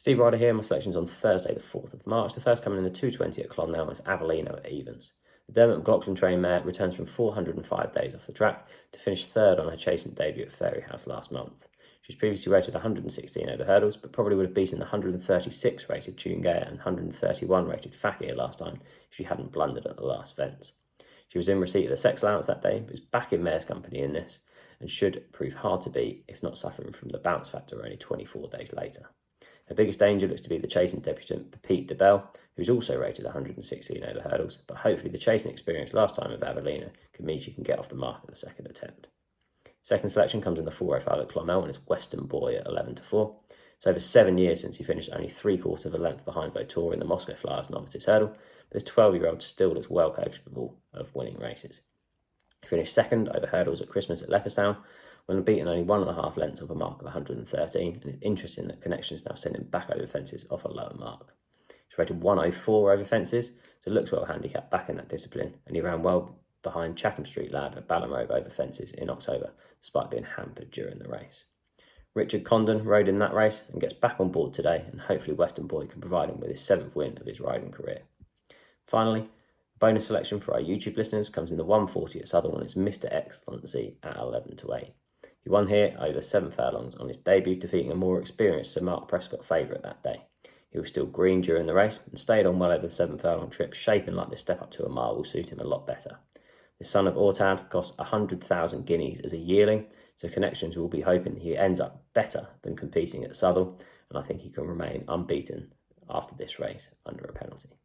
Steve Ryder here. My selection's on Thursday the 4th of March. The first coming in the 220 at Clonmel is Avellino at evens. The Dermot McLaughlin trained mare returns from 405 days off the track to finish third on her chasing debut at Fairyhouse last month. She's previously rated 116 over hurdles, but probably would have beaten the 136 rated Tungeia and 131 rated Fakir last time if she hadn't blundered at the last fence. She was in receipt of the sex allowance that day, but is back in mare's company in this and should prove hard to beat if not suffering from the bounce factor only 24 days later. Her biggest danger looks to be the chasing debutant Pete DeBell, who's also rated 116 over hurdles, but hopefully the chasing experience last time of Avellino can mean she can get off the mark at the second attempt. Second selection comes in the 405 at Clonmel and it's Western Boy at 11-4. It's over 7 years since he finished only 3/4 of a length behind Votor in the Moscow Flyers novices hurdle, but this 12-year-old still looks well capable of winning races. He finished second over hurdles at Christmas at Leopardstown, when beaten only 1.5 lengths off a mark of 113, and it's interesting that Connection is now sending back over fences off a lower mark. He's rated 104 over fences, so looks well handicapped back in that discipline, and he ran well behind Chatham Street Lad at Ballinrobe over fences in October, despite being hampered during the race. Richard Condon rode in that race and gets back on board today, and hopefully Western Boy can provide him with his 7th win of his riding career. Finally, bonus selection for our YouTube listeners comes in the 140 at Southern, and it's Mr. Excellency at 11-8. He won here over 7 furlongs on his debut, defeating a more experienced Sir Mark Prescott favourite that day. He was still green during the race and stayed on well over the 7 furlong trip, shaping like this step up to a mile will suit him a lot better. The son of Ortad cost 100,000 guineas as a yearling, so Connections will be hoping he ends up better than competing at Southern, and I think he can remain unbeaten after this race under a penalty.